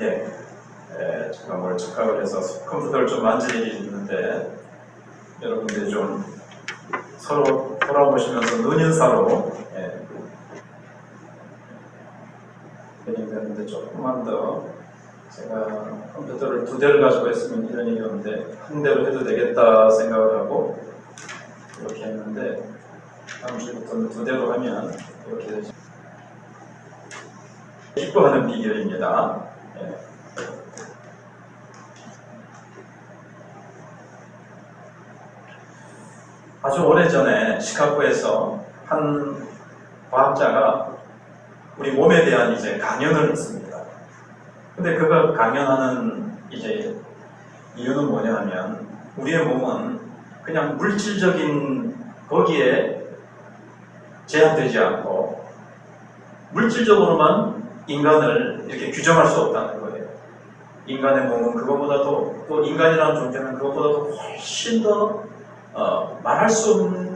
예, 제가 뭘 착각을 해서 컴퓨터를 좀 만질 일이 있는데 여러분들이 좀 서로 돌아보시면서 눈인사로 되는데 조금만 더 제가 컴퓨터를 2대를 가지고 있으면 이런 일이 오는데 1대로 해도 되겠다 생각을 하고 이렇게 했는데 다음 주부터는 2대로 하면 이렇게 되죠. 기뻐하는 비결입니다. 아주 오래전에 시카고에서 한 과학자가 우리 몸에 대한 강연을 했습니다. 근데 그가 강연하는 이유는 뭐냐 하면 우리의 몸은 그냥 물질적인 거기에 제한되지 않고 물질적으로만 인간을 이렇게 규정할 수 없다는 거예요. 인간의 몸은 그것보다도 또 인간이라는 존재는 그것보다도 훨씬 더 말할 수 없는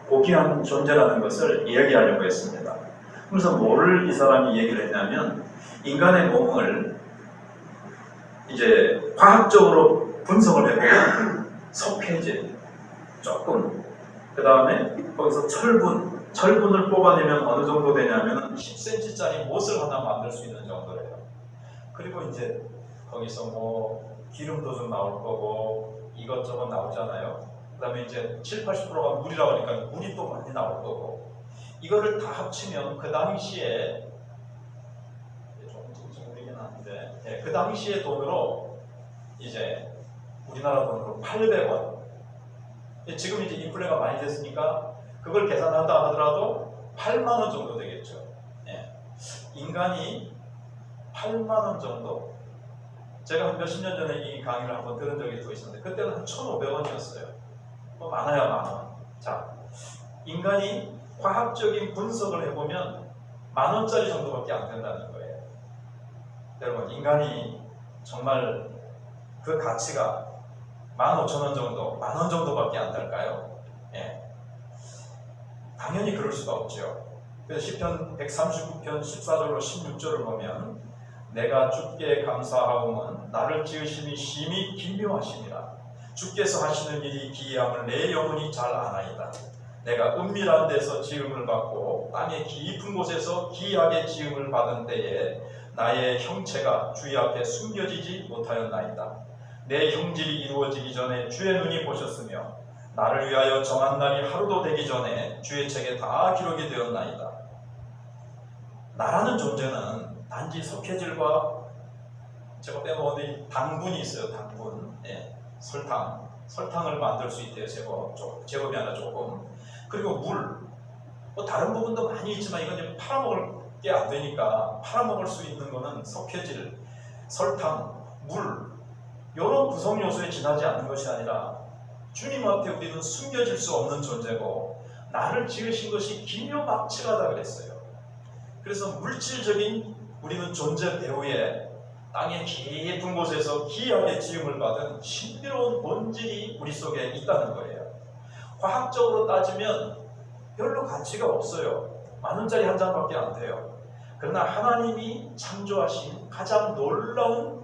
고귀한 존재라는 것을 이야기하려고 했습니다. 그래서 뭐를 이 사람이 얘기를 했냐면 인간의 몸을 과학적으로 분석을 해보면 석회질 조금 그 다음에 거기서 철분을 뽑아내면 어느 정도 되냐면 10cm짜리 못을 하나 만들 수 있는 정도래요. 그리고 거기서 뭐 기름도 좀 나올 거고 이것저것 나오잖아요. 그 다음에 70~80%가 물이라고 하니까 물이 또 많이 나올 거고 이거를 다 합치면 그 당시에 조금 찡찡거리긴 한데 그 당시에 돈으로 우리나라 돈으로 800원 지금 인플레가 많이 됐으니까 그걸 계산한다 하더라도 8만원 정도 되겠죠. 인간이 8만원 정도 제가 한 몇십 년 전에 이 강의를 한번 들은 적이 또 있었는데 그때는 한 1,500원이었어요. 뭐 많아야 만원. 자, 인간이 과학적인 분석을 해보면 10,000원짜리 정도밖에 안 된다는 거예요. 여러분, 인간이 정말 그 가치가 15,000원 정도, 10,000원 정도밖에 안 될까요? 당연히 그럴 수가 없죠. 그래서 시편 139편 14절로 16절을 보면 내가 주께 감사하오면 나를 지으심이 심히 기묘하시니라. 주께서 하시는 일이 기이함을 내 영혼이 잘 아나이다. 내가 은밀한 데서 지음을 받고 땅의 깊은 곳에서 기이하게 지음을 받은 때에 나의 형체가 주의 앞에 숨겨지지 못하였나이다. 내 형질이 이루어지기 전에 주의 눈이 보셨으며 나를 위하여 정한 날이 하루도 되기 전에 주의 책에 다 기록이 되었나이다. 나라는 존재는 단지 석회질과 제가 빼먹었는데 당분이 있어요. 당분. 설탕을 만들 수 있대요. 제법이 아니라 조금. 그리고 물. 뭐 다른 부분도 많이 있지만 이건 팔아먹을 게 안 되니까 팔아먹을 수 있는 거는 석회질, 설탕, 물 이런 구성 요소에 지나지 않는 것이 아니라 주님 앞에 우리는 숨겨질 수 없는 존재고 나를 지으신 것이 기묘막측하다 그랬어요. 그래서 물질적인 우리는 존재 배후에 땅의 깊은 곳에서 기이하게 지음을 받은 신비로운 본질이 우리 속에 있다는 거예요. 과학적으로 따지면 별로 가치가 없어요. 10,000원짜리 한 장밖에 안 돼요. 그러나 하나님이 창조하신 가장 놀라운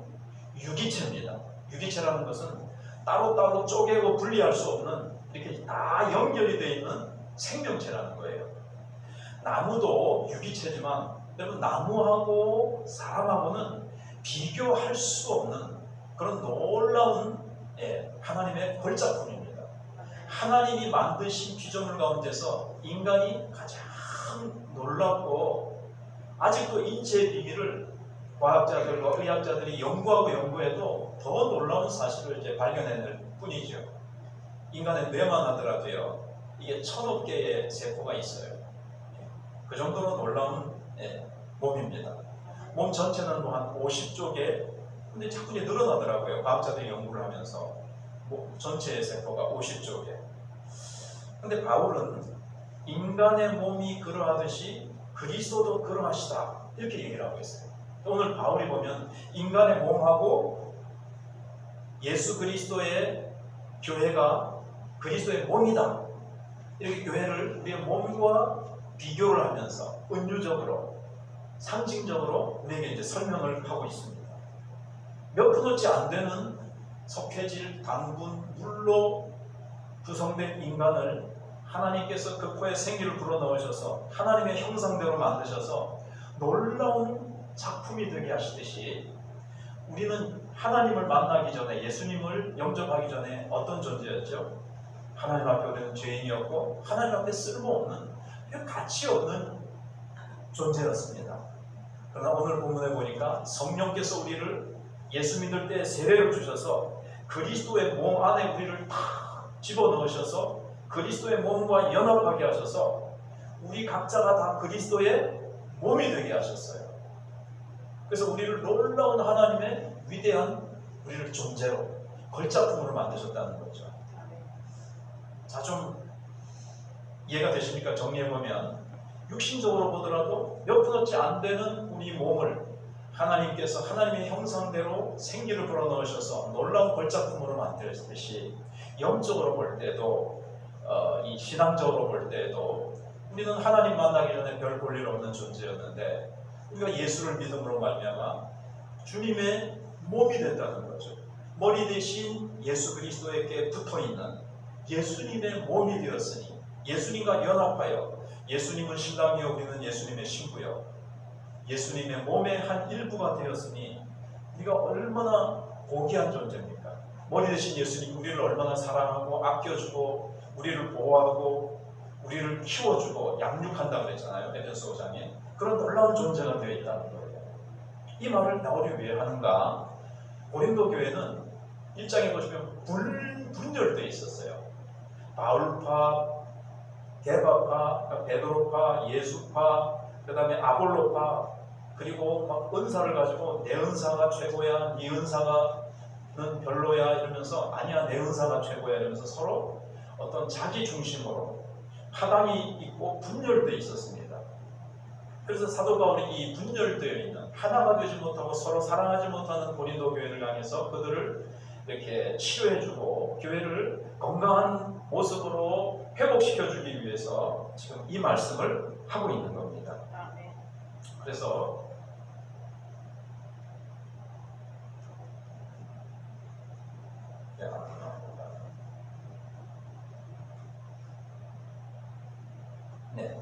유기체입니다. 유기체라는 것은 따로따로 쪼개고 분리할 수 없는 이렇게 다 연결이 되어 있는 생명체라는 거예요. 나무도 유기체지만 여러분 나무하고 사람하고는 비교할 수 없는 그런 놀라운 하나님의 걸작품입니다. 하나님이 만드신 피조물 가운데서 인간이 가장 놀랍고 아직도 인체의 비밀을 과학자들과 의학자들이 연구해도 더 놀라운 사실을 발견해낼 뿐이죠. 인간의 뇌만 하더라도요 이게 1,000억 개의 세포가 있어요. 그 정도로 놀라운 몸입니다. 몸 전체는 한 50조 개, 근데 자꾸 늘어나더라고요. 과학자들이 연구를 하면서 전체의 세포가 50조 개. 근데 바울은 인간의 몸이 그러하듯이 그리스도도 그러하시다 이렇게 얘기를 하고 있어요. 오늘 바울이 보면 인간의 몸하고 예수 그리스도의 교회가 그리스도의 몸이다 이렇게 교회를 우리의 몸과 비교를 하면서 은유적으로 상징적으로 우리에게 설명을 하고 있습니다. 몇 푼어치 안 되는 석회질, 당분, 물로 구성된 인간을 하나님께서 그 코에 생기를 불어넣으셔서 하나님의 형상대로 만드셔서 놀라운 작품이 되게 하시듯이 우리는 하나님을 만나기 전에, 예수님을 영접하기 전에 어떤 존재였죠? 하나님 앞에 우리는 죄인이었고 하나님 앞에 쓸모없는, 가치 없는 존재였습니다. 그러나 오늘 본문에 보니까 성령께서 우리를 예수 믿을 때 세례를 주셔서 그리스도의 몸 안에 우리를 탁 집어넣으셔서 그리스도의 몸과 연합하게 하셔서 우리 각자가 다 그리스도의 몸이 되게 하셨어요. 그래서 우리를 놀라운 하나님의 위대한 우리를 존재로, 걸작품으로 만드셨다는 거죠. 자, 좀 이해가 되십니까? 정리해보면 육신적으로 보더라도 몇 푼어치 안 되는 우리 몸을 하나님께서 하나님의 형상대로 생기를 불어넣으셔서 놀라운 걸작품으로 만드셨듯이 영적으로 볼 때도 이 신앙적으로 볼 때도 우리는 하나님 만나기 전에 별 볼 일 없는 존재였는데 우리가 예수를 믿음으로 말미암아 주님의 몸이 된다는 거죠. 머리 대신 예수 그리스도에게 붙어있는 예수님의 몸이 되었으니 예수님과 연합하여, 예수님은 신랑이요 우리는 예수님의 신부요, 예수님의 몸의 한 일부가 되었으니 우리가 얼마나 고귀한 존재입니까? 머리 대신 예수님 우리를 얼마나 사랑하고 아껴주고 우리를 보호하고 우리를 키워주고 양육한다고 그랬잖아요. 에베소 5장에. 그런 놀라운 존재가 되어 있다는 거예요. 이 말을 바울이 왜 하는가? 고린도 교회는 1장에 보시면 분열되어 있었어요. 바울파, 게바파, 베드로파, 예수파, 그 다음에 아볼로파, 그리고 막 은사를 가지고 내 은사가 최고야, 네 은사가는 별로야 이러면서 아니야 내 은사가 최고야 이러면서 서로 어떤 자기 중심으로 파당이 있고 분열되어 있었습니다. 그래서 사도 바울이 이 분열되어 있는, 하나가 되지 못하고 서로 사랑하지 못하는 고린도 교회를 향해서 그들을 이렇게 치료해주고 교회를 건강한 모습으로 회복시켜주기 위해서 지금 이 말씀을 하고 있는 겁니다. 그래서 네,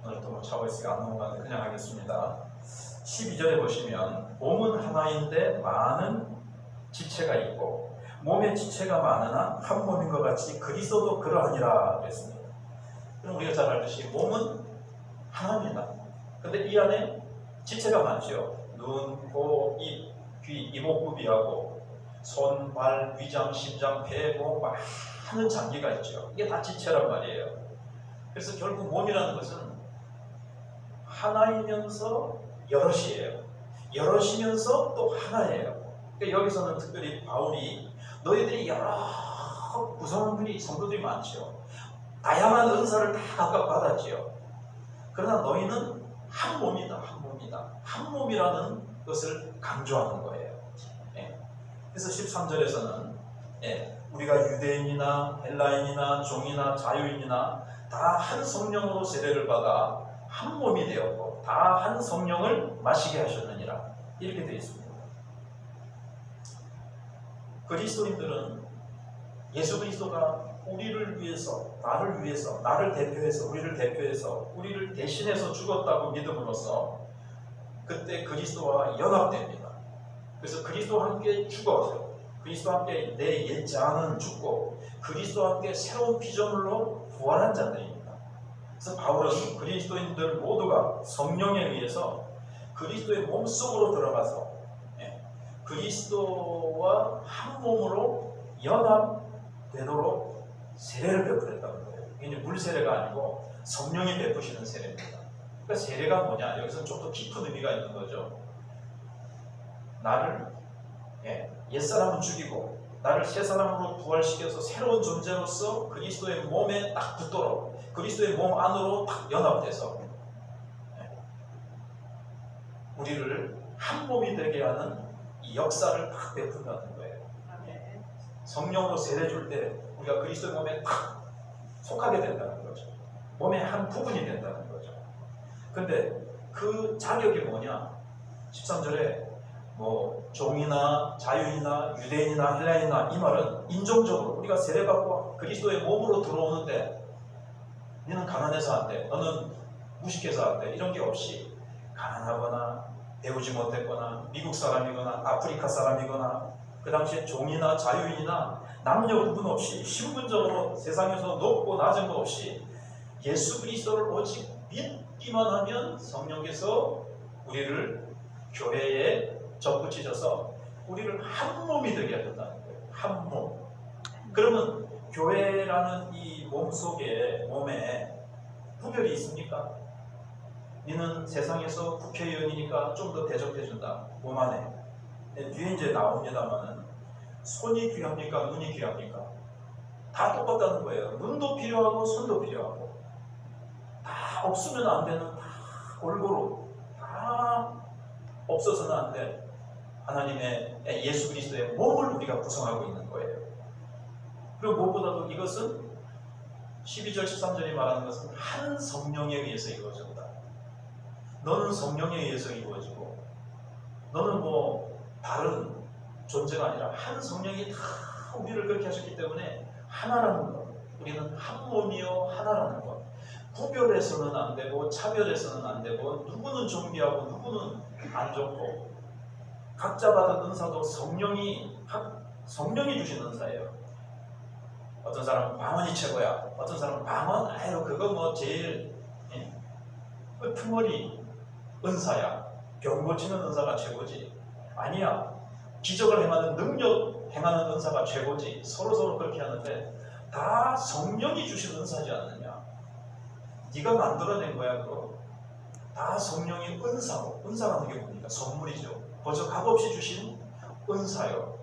오늘 또 차고 있으니까 안 넘어가는데 그냥 하겠습니다. 12절에 보시면 몸은 하나인데 많은 지체가 있고 몸의 지체가 많으나 한 몸인 것 같이 그리스도도 그러하니라 그랬습니다. 그럼 우리가 잘 알듯이 몸은 하나입니다. 근데 이 안에 지체가 많죠. 눈, 코, 입, 귀, 이목구비하고 손, 발, 위장, 심장, 폐, 목 많은 장기가 있죠. 이게 다 지체란 말이에요. 그래서 결국 몸이라는 것은 하나이면서 여럿이에요. 여럿이면서 또 하나예요. 그러니까 여기서는 특별히 바울이 너희들이 여러 구성원들이 성도들이 많죠. 다양한 은사를 다 각각 받았지요. 그러나 너희는 한 몸이다, 한 몸이다. 한 몸이라는 것을 강조하는 거예요. 예. 그래서 13절에서는 우리가 유대인이나 헬라인이나 종이나 자유인이나 다 한 성령으로 세례를 받아 한 몸이 되었고 다 한 성령을 마시게 하셨느니라 이렇게 되어 있습니다. 그리스도인들은 예수 그리스도가 우리를 위해서, 나를 대표해서, 우리를 대표해서, 우리를 대신해서 죽었다고 믿음으로써 그때 그리스도와 연합됩니다. 그래서 그리스도와 함께 죽어서 그리스도와 함께 내 옛자는 죽고 그리스도와 함께 새로운 피조물로 부활한 자들입니다. 그래서 바울은 그리스도인들 모두가 성령에 의해서 그리스도의 몸속으로 들어가서 그리스도와 한 몸으로 연합되도록 세례를 베풀었다는 거예요. 이게 물 세례가 아니고 성령이 베푸시는 세례입니다. 그러니까 세례가 뭐냐? 여기서 좀 더 깊은 의미가 있는 거죠. 나를 옛사람은 죽이고 나를 새사람으로 부활시켜서 새로운 존재로서 그리스도의 몸에 딱 붙도록 그리스도의 몸 안으로 딱 연합돼서 우리를 한 몸이 되게 하는 이 역사를 딱 베푼다는 거예요. 성령으로 세례 줄 때 우리가 그리스도의 몸에 딱 속하게 된다는 거죠. 몸의 한 부분이 된다는 거죠. 근데 그 자격이 뭐냐? 13절에 뭐 종이나 자유인이나 유대인이나 헬라인이나 이 말은 인종적으로 우리가 세례받고 그리스도의 몸으로 들어오는데 너는 가난해서 안 돼, 너는 무식해서 안 돼, 이런 게 없이 가난하거나 배우지 못했거나 미국 사람이거나 아프리카 사람이거나 그 당시에 종이나 자유인이나 남녀 구분 없이 신분적으로 세상에서 높고 낮은 것 없이 예수 그리스도를 오직 믿기만 하면 성령께서 우리를 교회에 접붙이셔서 우리를 한 몸이 되게 하셨다는 거예요. 한 몸. 그러면 교회라는 이 몸 속에, 몸에 구별이 있습니까? 너는 세상에서 국회의원이니까 좀 더 대접해준다, 몸 안에. 뒤에 이제 나옵니다만은 손이 귀합니까? 눈이 귀합니까? 다 똑같다는 거예요. 눈도 필요하고 손도 필요하고 다 없으면 안 되는, 다 골고루 다 없어서는 안 돼. 하나님의 예수 그리스도의 몸을 우리가 구성하고 있는 거예요. 그리고 무엇보다도 이것은 12절 13절이 말하는 것은 한 성령에 의해서 이루어진다. 너는 성령에 의해서 이루어지고 너는 뭐 다른 존재가 아니라 한 성령이 다 우리를 그렇게 하셨기 때문에 하나라는 것. 우리는 한 몸이요 하나라는 것. 구별해서는 안 되고 차별해서는 안 되고 누구는 존귀하고 누구는 안 좋고 각자 받은 은사도 성령이 주신 은사예요. 어떤 사람은 방언이 최고야. 어떤 사람은 방언 아유 그거 뭐 제일 끄트머리 은사야. 병 고치는 은사가 최고지. 아니야. 기적을 행하는 능력 행하는 은사가 최고지. 서로 그렇게 하는데 다 성령이 주신 은사지 않느냐. 네가 만들어낸 거야 그거. 다 성령의 은사고, 은사라는 게 뭡니까? 선물이죠. 벌써 값없이 주신 은사요.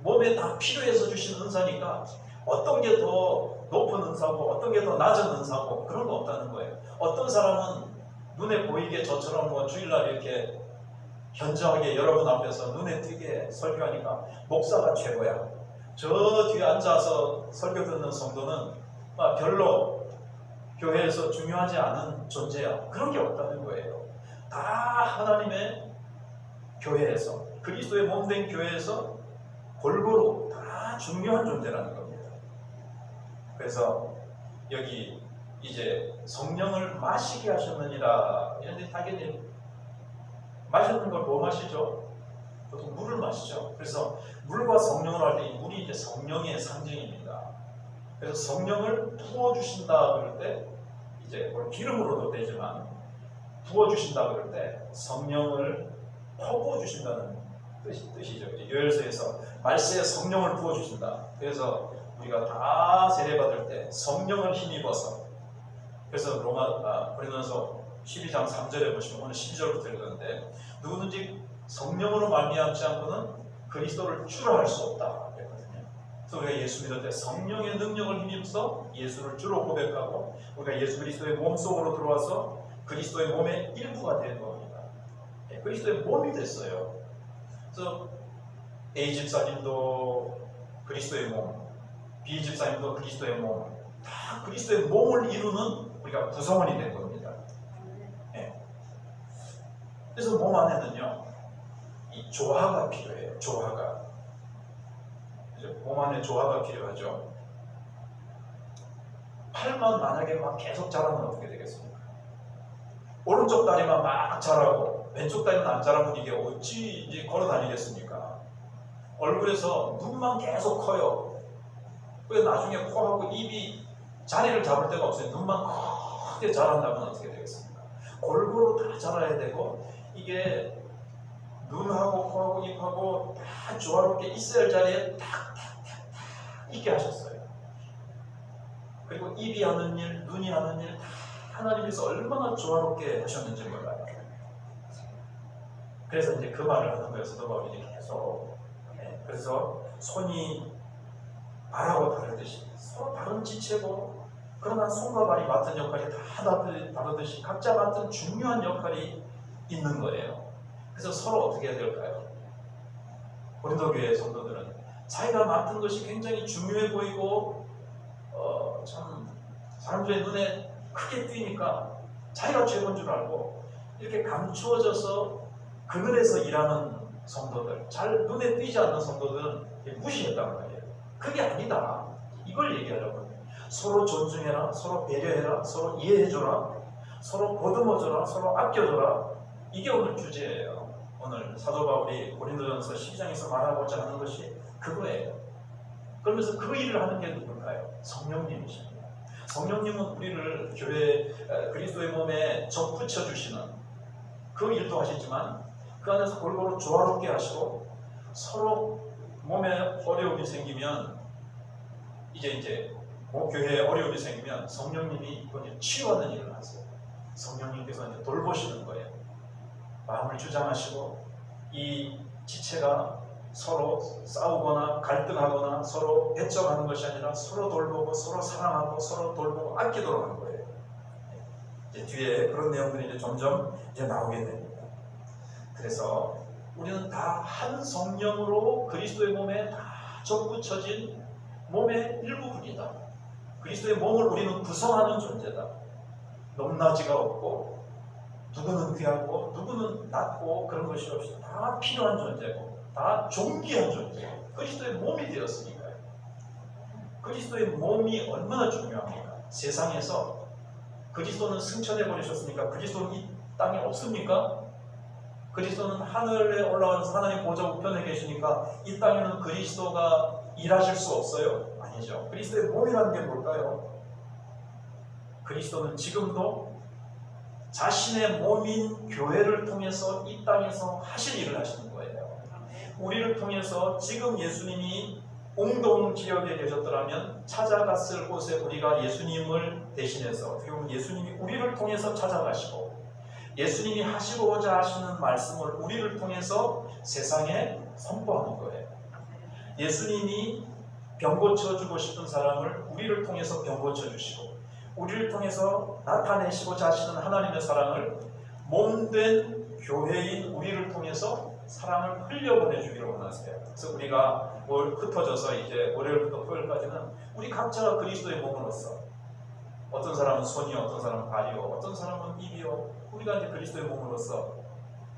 몸에 다 필요해서 주신 은사니까 어떤 게 더 높은 은사고 어떤 게 더 낮은 은사고 그런 거 없다는 거예요. 어떤 사람은 눈에 보이게 저처럼 뭐 주일날 이렇게 현저하게 여러분 앞에서 눈에 띄게 설교하니까 목사가 최고야. 저 뒤에 앉아서 설교 듣는 성도는 별로 교회에서 중요하지 않은 존재야. 그런 게 없다는 거예요. 다 하나님의 교회에서, 그리스도의 몸된 교회에서 골고루 다 중요한 존재라는 겁니다. 그래서 여기 이제 성령을 마시게 하셨느니라 이런데 당연히 마시는 걸 뭐 마시죠? 보통 물을 마시죠. 그래서 물과 성령을 할 때 이 물이 이제 성령의 상징입니다. 그래서 성령을 부어주신다 그럴 때 이제 기름으로도 되지만 부어주신다 그럴 때 성령을 퍼부어주신다는 뜻이죠. 요엘서에서 말세에 성령을 부어주신다. 그래서 우리가 다 세례받을 때 성령을 힘입어서, 그래서 고린도전서 12장 3절에 보시면 오늘 12절부터 읽었는데 누구든지 성령으로 말미암지 않고는 그리스도를 주라 할 수 없다 그랬거든요. 그래서 우리가 예수 믿을 때 성령의 능력을 힘입어서 예수를 주로 고백하고 우리가 예수 그리스도의 몸 속으로 들어와서 그리스도의 몸의 일부가 되는 겁니다. 그리스도의 몸이 됐어요. 그래서 A 집사님도 그리스도의 몸, B 집사님도 그리스도의 몸, 다 그리스도의 몸을 이루는 우리가 구성원이 된 겁니다. 네. 그래서 몸 안에는요, 이 조화가 필요해요. 조화가. 몸 안에 조화가 필요하죠. 팔만 만약에 막 계속 자라면 어떻게 되겠습니까? 오른쪽 다리만 막 자라고 왼쪽 다리는 안 자라면 이게 어찌 이제 걸어 다니겠습니까? 얼굴에서 눈만 계속 커요. 왜 나중에 코하고 입이 자리를 잡을 데가 없어요. 눈만 크게 자란다면 어떻게 되겠습니까? 골고루 다 자라야 되고 이게 눈하고 코하고 입하고 다 조화롭게 있어야 할 자리에 탁탁탁탁 있게 하셨어요. 그리고 입이 하는 일, 눈이 하는 일 다 하나님께서 얼마나 조화롭게 하셨는지 몰라요. 그래서 이제 그 말을 하는 거예요. 사도 바울이 계속. 그래서 손이 발하고 다르듯이 서로 다른 지체고 그러나 손과 발이 맡은 역할이 다 다르듯이 각자 맡은 중요한 역할이 있는 거예요. 그래서 서로 어떻게 해야 될까요? 고린도 교회 성도들은 자기가 맡은 것이 굉장히 중요해 보이고 참 사람들의 눈에 크게 띄니까 자기가 최고인 줄 알고 이렇게 감추어져서 그늘에서 일하는 성도들, 잘 눈에 띄지 않는 성도들은 무시했단 말이에요. 그게 아니다. 이걸 얘기하려고. 서로 존중해라, 서로 배려해라, 서로 이해해줘라, 서로 보듬어줘라, 서로 아껴줘라. 이게 오늘 주제예요. 오늘 사도 바울이 고린도전서 12장에서 말하고자 하는 것이 그거예요. 그러면서 그 일을 하는 게 누굴까요? 성령님이십니다. 성령님은 우리를 교회 그리스도의 몸에 접붙여 주시는 그 일도 하시지만 그 안에서 골고루 조화롭게 하시고 서로 몸에 어려움이 생기면 이제 교회에 어려움이 생기면 성령님이 이걸 치유하는 일을 하세요. 성령님께서 이제 돌보시는 거예요. 마음을 주장하시고 이 지체가 서로 싸우거나 갈등하거나 서로 배척하는 것이 아니라 서로 돌보고 서로 사랑하고 서로 돌보고 아끼도록 하는 거예요. 이제 뒤에 그런 내용들이 이제 점점 이제 나오게 됩니다. 그래서 우리는 다 한 성령으로 그리스도의 몸에 다 접붙여진 몸의 일부분이다. 그리스도의 몸을 우리는 구성하는 존재다. 높낮이가 없고 누구는 귀하고 누구는 낮고 그런 것이 없이 다 필요한 존재고 다 존귀한 존재고 그리스도의 몸이 되었으니까요. 그리스도의 몸이 얼마나 중요합니까? 세상에서 그리스도는 승천해 버리셨으니까 그리스도는 이 땅에 없습니까? 그리스도는 하늘에 올라가서 하나님 보좌 우편에 계시니까 이 땅에는 그리스도가 일하실 수 없어요? 아니죠. 그리스도의 몸이라는 게 뭘까요? 그리스도는 지금도 자신의 몸인 교회를 통해서 이 땅에서 하실 일을 하시는 거예요. 우리를 통해서 지금 예수님이 웅동 지역에 계셨더라면 찾아갔을 곳에 우리가 예수님을 대신해서 어떻게 보면 예수님이 우리를 통해서 찾아가시고 예수님이 하시고자 하시는 말씀을 우리를 통해서 세상에 선포하는 거예요. 예수님이 병 고쳐주고 싶은 사람을 우리를 통해서 병 고쳐주시고 우리를 통해서 나타내시고자 하시는 하나님의 사랑을 몸된 교회인 우리를 통해서 사랑을 흘려보내주기를 원하세요. 그래서 우리가 흩어져서 이제 월요일부터 토요일까지는 우리 각자가 그리스도의 몸으로서 어떤 사람은 손이요, 어떤 사람은 발이요, 어떤 사람은 입이요. 우리가 이제 그리스도의 몸으로서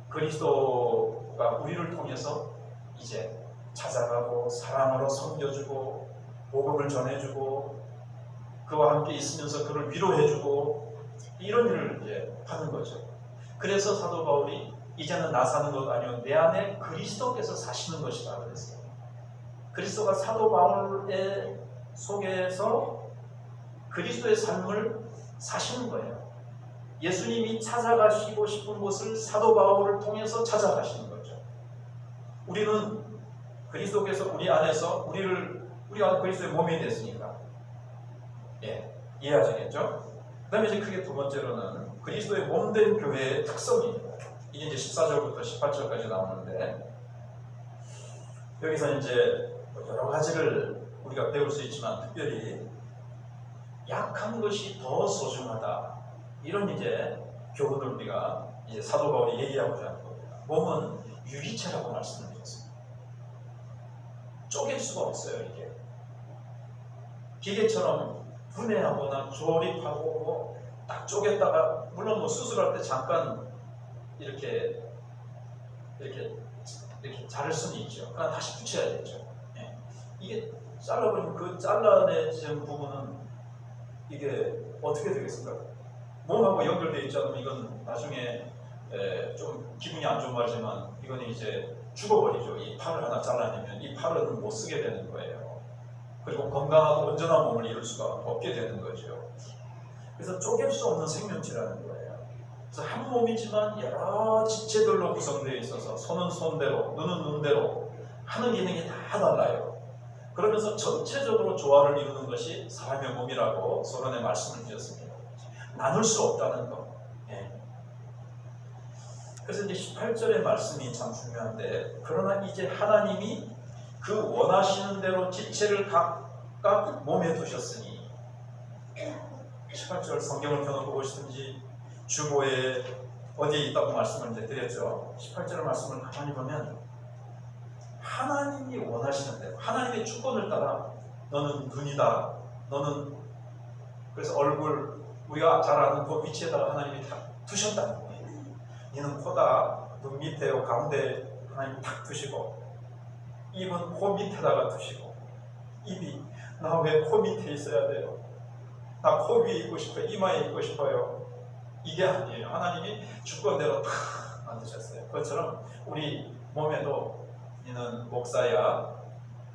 그리스도가 우리를 통해서 이제 찾아가고 사랑으로 섬겨주고 복음을 전해주고 그와 함께 있으면서 그를 위로해주고 이런 일을 이제 하는 거죠. 그래서 사도 바울이 이제는 나 사는 것 아니요 내 안에 그리스도께서 사시는 것이다 그랬어요. 그리스도가 사도 바울의 속에서 그리스도의 삶을 사시는 거예요. 예수님이 찾아가시고 싶은 곳을 사도 바울을 통해서 찾아가시는 거죠. 우리는 그리스도께서 우리 안에서 우리가 그리스도의 몸이 됐으니까 이해하시겠죠? 그 다음에 이제 크게 두 번째로는 그리스도의 몸된 교회의 특성입니다. 이게 이제 14절부터 18절까지 나오는데 여기서 이제 여러 가지를 우리가 배울 수 있지만 특별히 약한 것이 더 소중하다. 이런 이제 교훈을 우리가 이제 사도 바울이 얘기하고자 하는 겁니다. 몸은 유리체라고 말씀을 드렸습니다. 쪼갤 수가 없어요, 이게. 기계처럼 분해하거나 조립하고 딱 쪼갰다가 물론 수술할 때 잠깐 이렇게 자를 수는 있죠. 그러나 다시 붙여야 되죠. 이게 잘라버리면 그 잘라내진 부분은 이게 어떻게 되겠습니까? 몸하고 연결되어 있지 않으면 이건 나중에 좀 기분이 안 좋은 말이지만 이건 이제 죽어버리죠. 이 팔을 하나 잘라내면 이 팔은 못 쓰게 되는 거예요. 그리고 건강하고 온전한 몸을 이룰 수가 없게 되는 거죠. 그래서 쪼갤 수 없는 생명체라는 거예요. 그래서 한 몸이지만 여러 지체들로 구성되어 있어서 손은 손대로, 눈은 눈대로 하는 기능이 다 달라요. 그러면서 전체적으로 조화를 이루는 것이 사람의 몸이라고 서론에 말씀을 드렸습니다. 나눌 수 없다는 것. 그래서 이제 18절의 말씀이 참 중요한데 그러나 이제 하나님이 그 원하시는 대로 지체를 각각 몸에 두셨으니 18절 성경을 펴놓고 보시든지 주보에 어디에 있다고 말씀을 이제 드렸죠. 18절의 말씀을 가만히 보면 하나님이 원하시는 대로 하나님의 주권을 따라 너는 눈이다. 너는 그래서 얼굴 우리가 잘 아는 그 위치에다가 하나님이 다 두셨다는 거예요. 너는 코다. 눈 밑에 가운데 하나님 탁 두시고 입은 코 밑에다가 두시고 입이 나 왜 코 밑에 있어야 돼요? 나 코 위에 있고 싶어요. 이마에 있고 싶어요. 이게 아니에요. 하나님이 주권대로 탁 만드셨어요. 그것처럼 우리 몸에도 너는 목사야.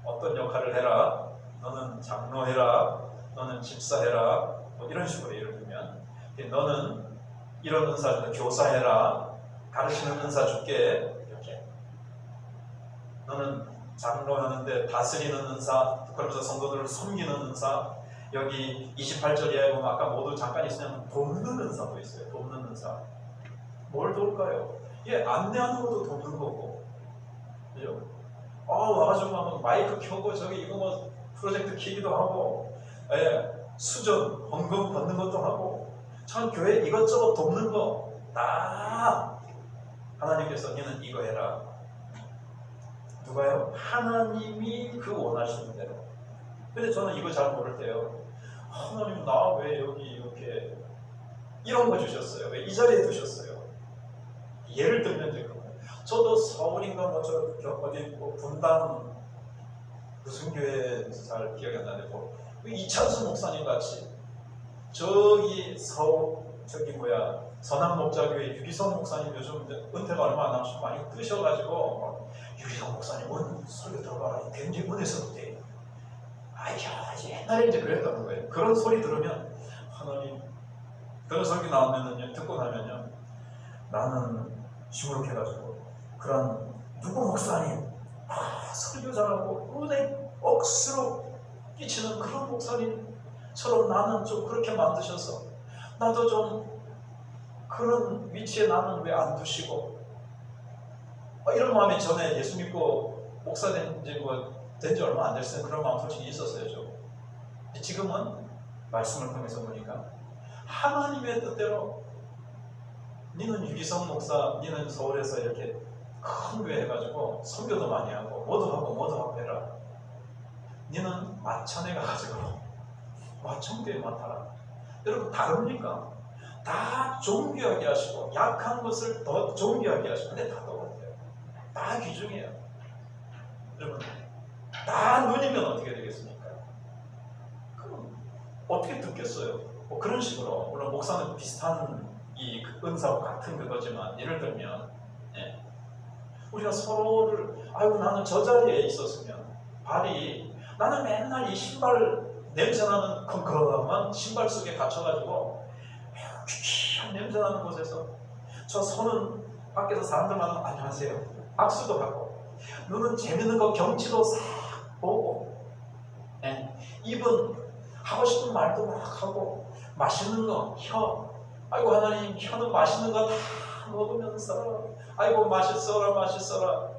어떤 역할을 해라. 너는 장로해라. 너는 집사해라. 뭐 이런 식으로 예를 들면 너는 이런 은사 교사해라. 가르치는 은사 줄게. 이렇게. 너는 장로하는데 다스리는 은사, 그러면서 성도들을 섬기는 은사. 여기 28절 이하에 보면 아까 모두 잠깐 있으면 돕는 은사도 있어요. 돕는 은사. 뭘 도울까요? 예, 안내하는 것도 돕는 거고. 그죠? 와가지고 막 마이크 켜고 저기 이거 뭐 프로젝트 키기도 하고, 예, 수전, 헌금 받는 것도 하고, 참 교회 이것저것 돕는 거 다 하나님께서 너는 이거 해라. 누가요? 하나님이 그 원하시는 대로. 근데 저는 이거 잘 모를 때요. 하나님 나 왜 여기 이렇게 이런 거 주셨어요? 왜 이 자리에 두셨어요? 예를 들면 지금 저도 서울인가 뭐저 어디 뭐 분당 무슨 교회에서 잘 기억이 안 나는데 뭐 이찬수 목사님 같이 저기 저기 선악 목자교회 유기성 목사님 요즘 은퇴가 얼마 안 남아서 많이 뜨셔가지고 유기성 목사님은 설교 들어봐라 굉장히 은혜스럽대. 아이야 옛날에 이제 그랬다는 거예요. 그런 소리 들으면 하나님 그런 설교 나오면은요 듣고 나면요 나는 시무룩해가지고 그런 누구 목사님 설교 잘하고 은혜 억수로 끼치는 그런 목사님처럼 나는 좀 그렇게 만드셔서 나도 좀 그런 위치에 나는 왜 안 두시고 이런 마음이 전에 예수 믿고 목사 된지 얼마 안 됐을 때 그런 마음 솔직히 있었어요. 좀. 지금은 말씀을 통해서 보니까 하나님의 뜻대로 니는 유기성 목사, 니는 서울에서 이렇게 큰 교회 해가지고 선교도 많이 하고 뭐도 하고 해라. 니는 마천에 가가지고 마천교회 맡아라. 여러분 다릅니까? 다 존귀하게 하시고 약한 것을 더 존귀하게 하시고 근데 다 똑같아요. 다 귀중해요. 여러분 다 눈이면 어떻게 되겠습니까? 그럼 어떻게 듣겠어요? 뭐 그런 식으로 물론 목사는 비슷한 이 은사와 같은 그거지만 예를 들면 우리가 서로를 아이고 나는 저 자리에 있었으면 발이 나는 맨날 이 신발 냄새나는 컴컴한 신발 속에 갇혀가지고 귀한 냄새나는 곳에서 저 손은 밖에서 사람들 만나면 안녕하세요 악수도 하고 눈은 재밌는 거 경치도 싹 보고 입은 하고 싶은 말도 막 하고 맛있는 거 혀 아이고 하나님 혀는 맛있는 거 다 먹으면서 아이고 맛있어라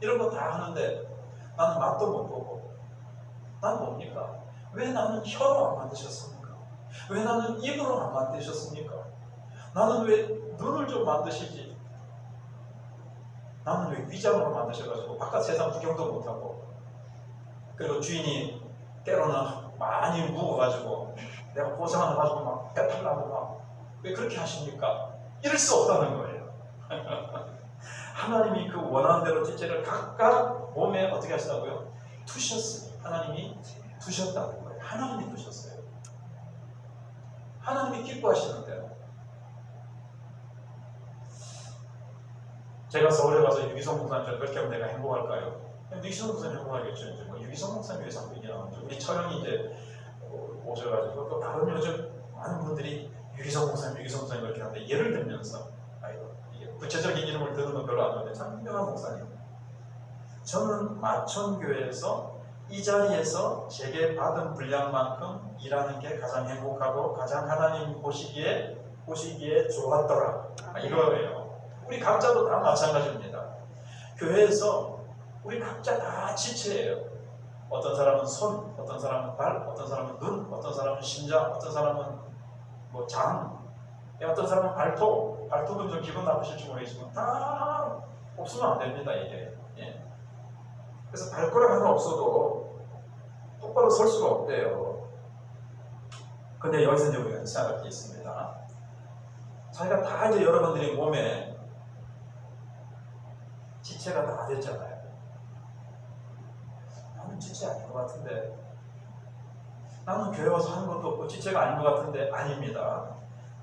이런 거 다 하는데 나는 맛도 못 보고 난 뭡니까? 왜 나는 혀로 안 만드셨습니까? 왜 나는 입으로 안 만드셨습니까? 나는 왜 눈을 좀 만드시지? 나는 왜 위장으로 만드셔가지고 바깥 세상 구경도 못하고 그리고 주인이 때로는 많이 묵어가지고 내가 고생 하나 가지고 막 배탈나고 막 왜 그렇게 하십니까? 이럴 수 없다는 거예요. 하나님이 그 원하는 대로 지체를 각각 몸에 어떻게 하시다고요? 두셨어요. 하나님이 두셨다는 거예요. 하나님이 두셨어요. 하나님이 기뻐하시는 대로. 제가 서울에 가서 유기성 목사님처럼 그렇게 하면 내가 행복할까요? 유기성 목사님 행복하겠죠. 이제 뭐 유기성 목사님 왜 자꾸 얘기하는지 우리 처형이 이제 오셔가지고 또 다른 요즘 많은 분들이 유기성 목사님 그렇게 하는데 예를 들면서 이게 구체적인 이름을 드는 건 별로 안 좋은데 참 유명한 목사님. 저는 마천교회에서 이 자리에서 제게 받은 분량만큼 일하는 게 가장 행복하고 가장 하나님 보시기에 좋았더라. 이거예요. 우리 각자도 다 마찬가지입니다. 교회에서 우리 각자 다 지체예요. 어떤 사람은 손, 어떤 사람은 발, 어떤 사람은 눈, 어떤 사람은 심장, 어떤 사람은 뭐 장, 어떤 사람은 발톱은 좀 기분 나쁘실지 모르겠지만 다 없으면 안 됩니다 이게. 그래서 발가락 하나 없어도 똑바로 설 수가 없대요. 근데 여기서 이제 우리가 생각할 게 있습니다. 자기가 다 이제 여러분들이 몸에 지체가 다 됐잖아요. 나는 지체 아닌 것 같은데, 나는 교회 와서 하는 것도 없고 지체가 아닌 것 같은데, 아닙니다.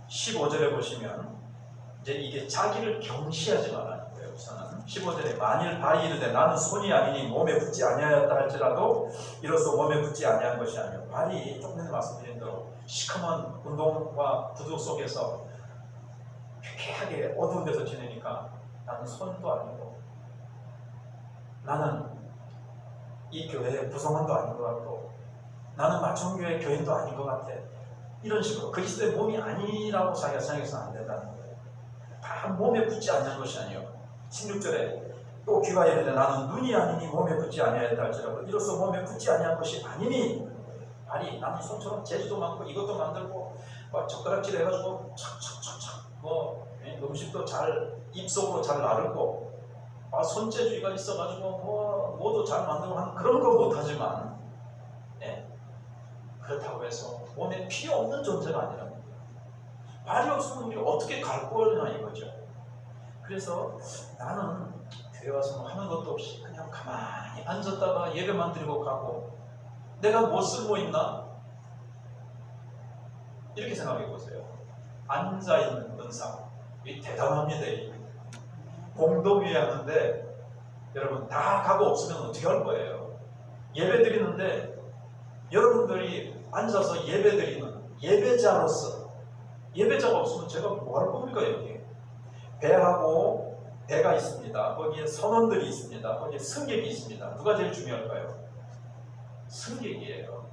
15절에 보시면 이제 이게 자기를 경시하지 말라는 거예요. 우선은 15절에 만일 발이 이르되 나는 손이 아니니 몸에 붙지 아니하였다 할지라도 이로써 몸에 붙지 아니한 것이 아니요, 발이 조금 전에 말씀드린 대로 시커먼 운동과 구두 속에서 쾌쾌하게 어두운 데서 지내니까 나는 손도 아니고, 나는 이 교회의 구성원도 아닌 것 같고, 나는 마천교회 교인도 아닌 것 같아. 이런 식으로 그리스도의 몸이 아니라고 자기가 생각해서는 안 된다는 거예요. 다 몸에 붙지 않는 것이 아니요, 16절에 또 귀가 이르되 나는 눈이 아니니 몸에 붙지 아니하였다 할지라도 이로써 몸에 붙지 아니한 것이 아니니, 발이 나는 손처럼 재주도 많고 이것도 만들고 막 젓가락질 해가지고 착착착착 뭐 음식도 잘 입속으로 잘 나르고 손재주가 있어가지고 뭐도 잘 만들고 하는 그런 거 못하지만, 그렇다고 해서 몸에 필요 없는 존재가 아니라, 발이 없으면 우리 어떻게 갈 거냐 이거죠. 그래서 나는 교회 와서 뭐 하는 것도 없이 그냥 가만히 앉았다가 예배만 드리고 가고, 내가 뭐 쓸모 있나? 이렇게 생각해 보세요. 앉아있는 은사, 이 대단합니다. 공동회의 하는데 여러분 다 가고 없으면 어떻게 할 거예요? 예배 드리는데 여러분들이 앉아서 예배 드리는 예배자로서, 예배자가 없으면 제가 뭐 할 겁니까? 여기 배가 있습니다. 거기에 선원들이 있습니다. 거기에 승객이 있습니다. 누가 제일 중요할까요? 승객이에요.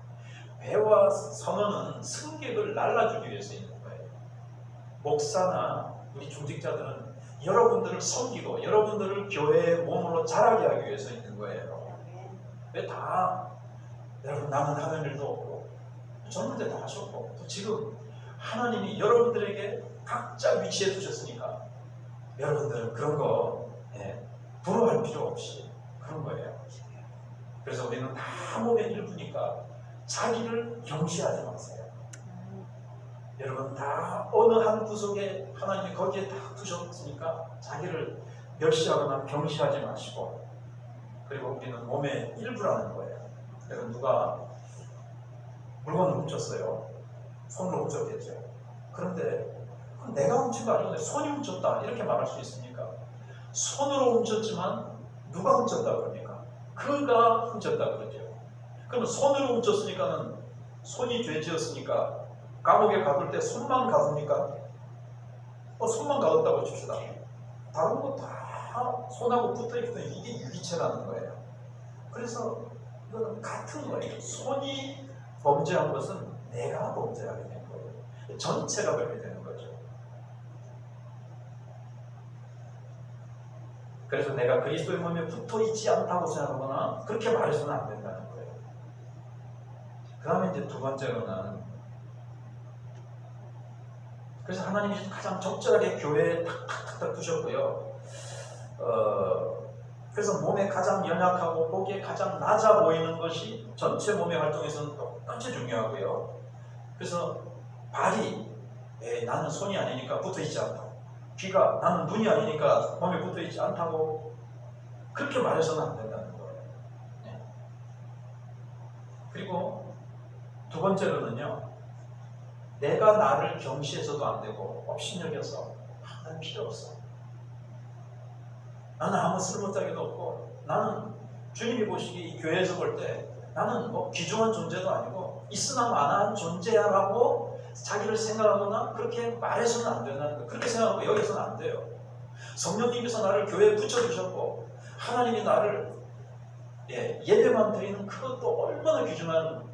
배와 선원은 승객을 날라주기 위해서 있는 거예요. 목사나 우리 중직자들은 여러분들을 섬기고 여러분들을 교회의 몸으로 자라게 하기 위해서 있는 거예요. 왜 다 여러분 남은 하는 일도 없고 젊은데 다 하셨고, 또 지금 하나님이 여러분들에게 각자 위치해 두셨으니까 여러분들은 그런 거 부러워할 필요 없이 그런 거예요. 그래서 우리는 다 몸의 일부니까 자기를 경시하지 마세요. 여러분 다 어느 한 구석에 하나님이 거기에 다 두셨으니까 자기를 멸시하거나 경시하지 마시고, 그리고 우리는 몸의 일부라는 거예요. 여러분 누가 물건을 훔쳤어요. 손으로 훔쳤겠죠. 그런데 그럼 내가 훔친 거 아니고 손이 훔쳤다 이렇게 말할 수 있습니까? 손으로 훔쳤지만 누가 훔쳤다 그럽니까? 그가 훔쳤다 그러죠. 그러면 손으로 훔쳤으니까는 손이 죄지었으니까 감옥에 가둘 때 손만 가둡니까? 손만 가뒀다고 칩시다. 다른 거 다 손하고 붙어있거든. 이게 유기체라는 거예요. 그래서 이거는 같은 거예요. 손이 범죄한 것은 내가 범죄하게 된 거예요. 전체가 그렇게 되는 거죠. 그래서 내가 그리스도의 몸에 붙어있지 않다고 생각하거나 그렇게 말해서는 안 된다는 거예요. 그 다음에 이제 두 번째로는, 그래서 하나님이 가장 적절하게 교회에 탁탁탁탁 두셨고요. 그래서 몸에 가장 연약하고 보기에 가장 낮아 보이는 것이 전체 몸의 활동에서는 똑같이 중요하고요. 그래서 발이 나는 손이 아니니까 붙어있지 않다고, 귀가 나는 눈이 아니니까 몸에 붙어있지 않다고 그렇게 말해서는 안 된다는 거예요. 그리고 두 번째로는요, 내가 나를 경시해서도 안 되고 업신여겨서 난 필요 없어, 나는 아무 쓸모짝에도 없고, 나는 주님이 보시기 이 교회에서 볼 때 나는 뭐 귀중한 존재도 아니고 있으나 마나한 존재야 라고 자기를 생각하거나 그렇게 말해서는 안 된다는 거예요. 그렇게 생각하고 여기서는 안 돼요. 성령님께서 나를 교회에 붙여주셨고 하나님이 나를 예배만 드리는 그것도 얼마나 귀중한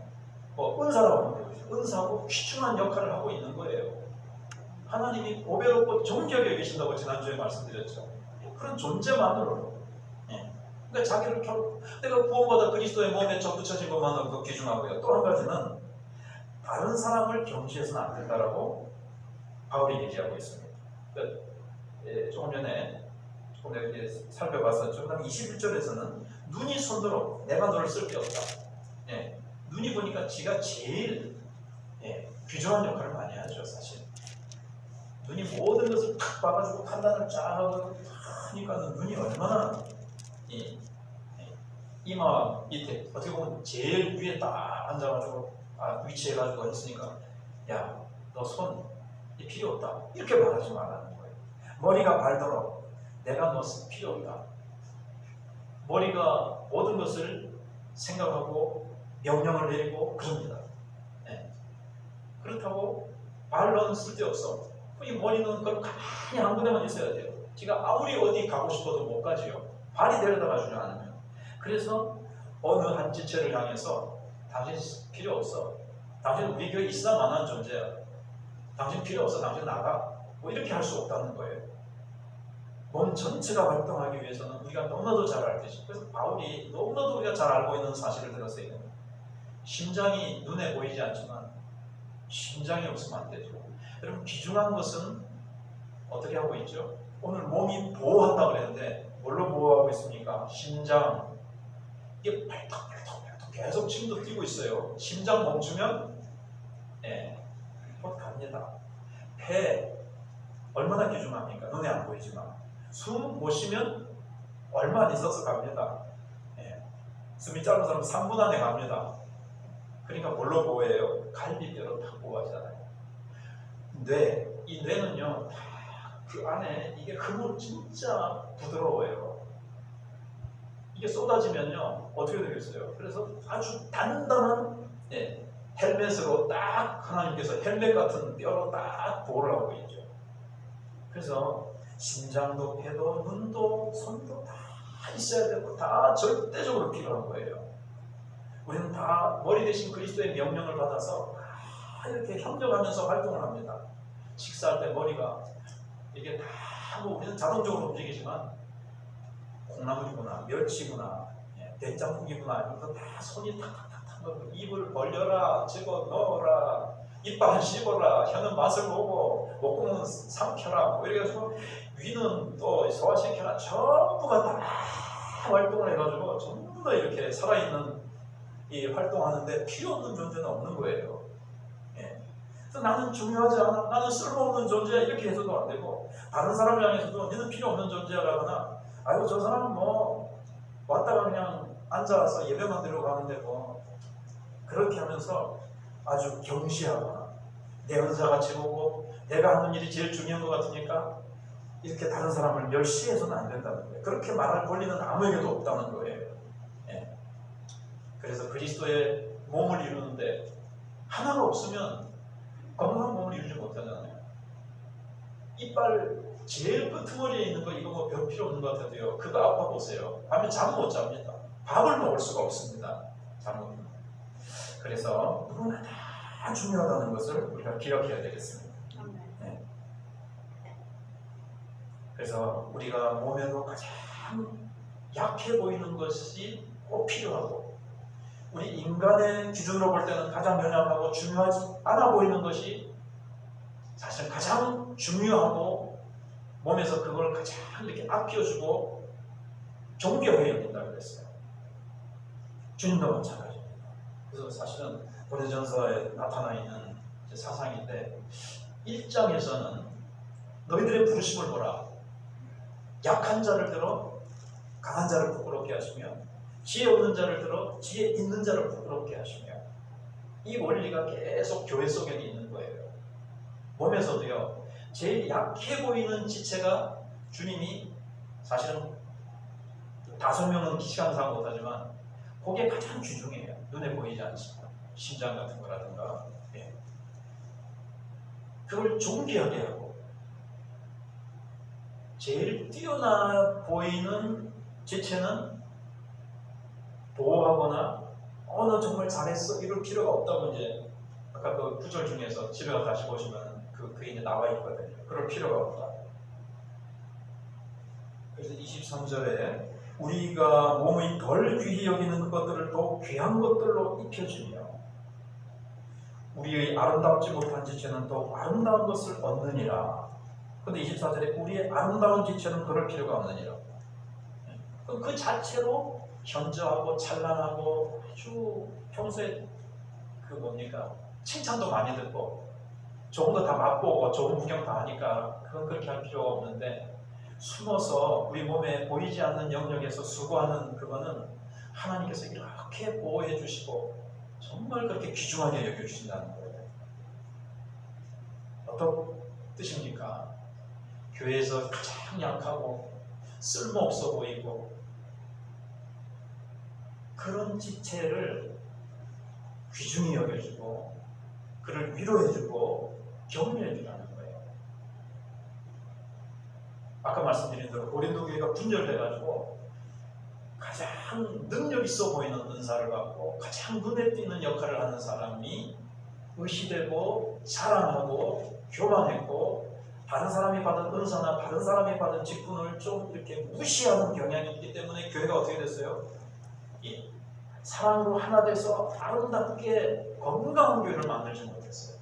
은사라고 하는 거예요. 은사고 귀중한 역할을 하고 있는 거예요. 하나님이 보배롭고 존귀하게 여기신다고 지난주에 말씀드렸죠. 그런 존재만으로, 그러니까 자기를 내가 구원받아 그리스도의 몸에 접붙여진 것만으로도 귀중하고요. 또 한 가지는 다른 사람을 경시해서는 안 된다라고 바울이 얘기하고 있습니다. 그러니까 조금 전에 살펴봤었죠. 그다음 21절에서는 눈이 손으로 내가 너를 쓸 게 없다. 눈이 보니까 지가 제일 귀중한 역할을 많이 하죠. 사실 눈이 모든 것을 탁 봐가지고 판단을 쫙 하고 하니까 눈이 얼마나 이 이마 밑에 어떻게 보면 제일 위에 딱 앉아가지고 위치해가지고 했으니까 야, 너 손 필요 없다 이렇게 말하지 말라는 거예요. 머리가 발도록 내가 너 필요 없다. 머리가 모든 것을 생각하고 명령을 내리고 그럽니다. 네. 그렇다고 발로는 쓸데없어. 이 머리는 그럼 가만히 한 군데만 있어야 돼요. 지가 아무리 어디 가고 싶어도 못 가지요. 발이 데려다가 주지 않으면. 그래서 어느 한 지체를 향해서 당신 필요 없어. 당신 우리 교회 있어만한 존재야. 당신 필요 없어. 당신 나가. 뭐 이렇게 할 수 없다는 거예요. 몸 전체가 활동하기 위해서는 우리가 너무나도 잘 알듯이. 그래서 바울이 너무나도 우리가 잘 알고 있는 사실을 들었어요. 심장이 눈에 보이지 않지만 심장이 없으면 안 되죠. 여러분 귀중한 것은 어떻게 하고 있죠? 오늘 몸이 보호한다고 그랬는데 뭘로 보호하고 있습니까? 심장. 이게 팔딱팔딱 계속 침도 뛰고 있어요. 심장 멈추면 곧 갑니다. 폐 얼마나 귀중합니까? 눈에 안 보이지만 숨 못 쉬면 얼마 안 있어서 갑니다. 숨이 짧은 사람은 3분 안에 갑니다. 그러니까 뭘로 보호해요? 갈비뼈로 다 보호하잖아요. 이 뇌는요, 그 안에 이게 흠은 진짜 부드러워요. 이게 쏟아지면요, 어떻게 되겠어요? 그래서 아주 단단한 헬멧으로 딱 하나님께서 헬멧 같은 뼈로 딱 보호를 하고 있죠. 그래서 심장도 폐도 눈도 손도 다 있어야 되고 다 절대적으로 필요한 거예요. 우리는 다 머리 대신 그리스도의 명령을 받아서 다 이렇게 협력하면서 활동을 합니다. 식사할 때 머리가 이게 다 뭐 우리는 자동적으로 움직이지만 콩나물이구나 멸치구나 된장국이구나 이러면서 다 손이 탁탁탁탁 입을 벌려라 집어 넣어라 이빨 씹어라 혀는 맛을 보고 목구멍은 삼켜라 뭐 이렇게 해서 위는 또 소화시켜라 전부가 다 활동을 해가지고 전부 다 이렇게 살아있는 이 활동하는데 필요 없는 존재는 없는 거예요. 그래서 나는 중요하지 않아, 나는 쓸모없는 존재야 이렇게 해서도 안 되고 다른 사람을 향해서도 너는 필요 없는 존재라거나 아이고 저 사람은 뭐 왔다가 그냥 앉아서 예배만 들어가는데 뭐 그렇게 하면서 아주 경시하거나 내 은사같이 보고 내가 하는 일이 제일 중요한 것 같으니까 이렇게 다른 사람을 멸시해서는 안 된다는 거예요. 그렇게 말할 권리는 아무에게도 없다는 거예요. 그래서 그리스도의 몸을 이루는데 하나가 없으면 건강한 몸을 이루지 못하잖아요. 이빨 제일 끄트머리에 있는 거 이거 뭐 별 필요 없는 것 같아도요. 그거 아파 보세요. 밤에 잠 못 잡니다. 밥을 먹을 수가 없습니다. 잠은. 그래서 누구나 다 중요하다는 것을 우리가 기억해야 되겠습니다. 네. 그래서 우리가 몸에도 가장 약해 보이는 것이 꼭 필요하고 우리 인간의 기준으로 볼 때는 가장 연약하고 중요하지 않아 보이는 것이 사실 가장 중요하고 몸에서 그걸 가장 이렇게 아껴주고 존경해야 된다고 그랬어요. 주님도 마찬가지입니다. 그래서 사실은 고린도전서에 나타나 있는 사상인데 1장에서는 너희들의 부르심을 보라. 약한 자를 들어 강한 자를 부끄럽게 하시며 지혜 없는 자를 들어 지혜 있는 자를 부끄럽게 하시며 이 원리가 계속 교회 속에는 있는 거예요. 몸에서도요. 제일 약해 보이는 지체가 주님이 사실은 5명은 시간상 못하지만 그게 가장 귀중해요. 눈에 보이지 않지만 심장 같은 거라든가 그걸 존귀하게 하고 제일 뛰어나 보이는 지체는 보호하거나 너 정말 잘했어 이럴 필요가 없다고 이제 아까 그 구절 중에서 집에 가서 다시 보시면 그게 이제 나와 있거든요. 그럴 필요가 없다. 그래서 23절에 우리가 몸의 덜 귀히 여기는 것들을 더 귀한 것들로 입혀주며 우리의 아름답지 못한 지체는 더 아름다운 것을 얻느니라. 근데 24절에 우리의 아름다운 지체는 그럴 필요가 없느니라. 그 자체로 현저하고 찬란하고 아주 평소에 그 뭡니까 칭찬도 많이 듣고 좋은 거 다 맛보고 좋은 구경 다 하니까 그건 그렇게 할 필요가 없는데 숨어서 우리 몸에 보이지 않는 영역에서 수고하는 그거는 하나님께서 이렇게 보호해 주시고 정말 그렇게 귀중하게 여겨주신다는 거예요. 어떤 뜻입니까? 교회에서 가장 약하고 쓸모없어 보이고 그런 지체를 귀중히 여겨주고 그를 위로해주고 격려해주라는 거예요. 아까 말씀드린 대로 고린도 교회가 분열돼가지고 가장 능력 있어 보이는 은사를 받고 가장 눈에 띄는 역할을 하는 사람이 의시되고 자랑하고 교만했고 다른 사람이 받은 은사나 다른 사람이 받은 직분을 좀 이렇게 무시하는 경향이 있기 때문에 교회가 어떻게 됐어요? 사랑으로 하나 돼서 아름답게 건강한 교회를 만들지 못했어요.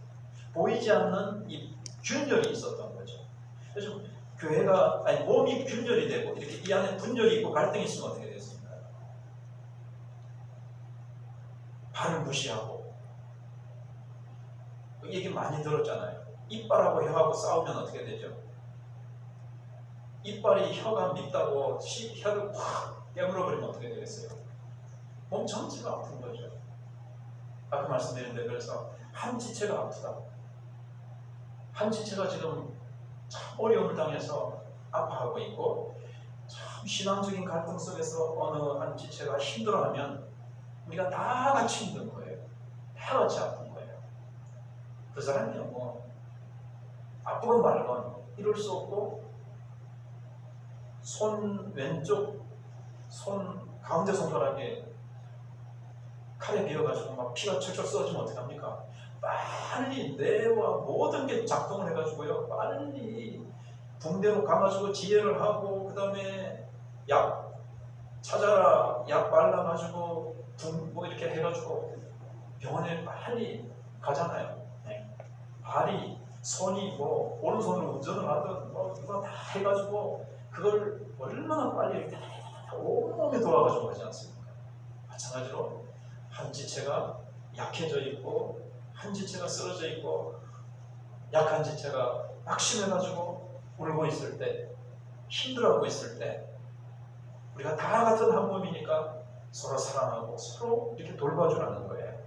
보이지 않는 이 균열이 있었던 거죠. 그래서 교회가 몸이 균열이 되고 이렇게 이 안에 분열이 있고 갈등이 있으면 어떻게 됐습니까? 발을 무시하고 얘기 많이 들었잖아요. 이빨하고 혀하고 싸우면 어떻게 되죠? 이빨이 혀가 밉다고 혀를 확 깨물어버리면 어떻게 되겠어요? 몸 전체가 아픈 거죠. 아까 말씀드렸는데 그래서 한 지체가 아프다. 한 지체가 지금 참 어려움을 당해서 아파하고 있고 참 신앙적인 갈등 속에서 어느 한 지체가 힘들어하면 우리가 다 같이 힘든 거예요. 다 같이 아픈 거예요. 그 사람이요 뭐 아프건 말건 이럴 수 없고 손 왼쪽 손 가운데 손가락에 칼에 비어가지고 막 피가 철철 쏟아지면 어떡합니까? 빨리 뇌와 모든 게 작동을 해가지고요. 빨리 붕대로 감아주고 지혜를 하고 그 다음에 약 찾아라 약 발라가지고 뭐 이렇게 해가지고 병원에 빨리 가잖아요. 네. 발이 손이 뭐 오른손으로 운전을 하든 뭐 이거 다 해가지고 그걸 얼마나 빨리 이렇게 온몸에 돌아가지고 하지 않습니까? 마찬가지로 한 지체가 약해져 있고 한 지체가 쓰러져 있고 약한 지체가 낙심해가지고 울고 있을 때 힘들어하고 있을 때 우리가 다 같은 한 몸이니까 서로 사랑하고 서로 이렇게 돌봐주라는 거예요.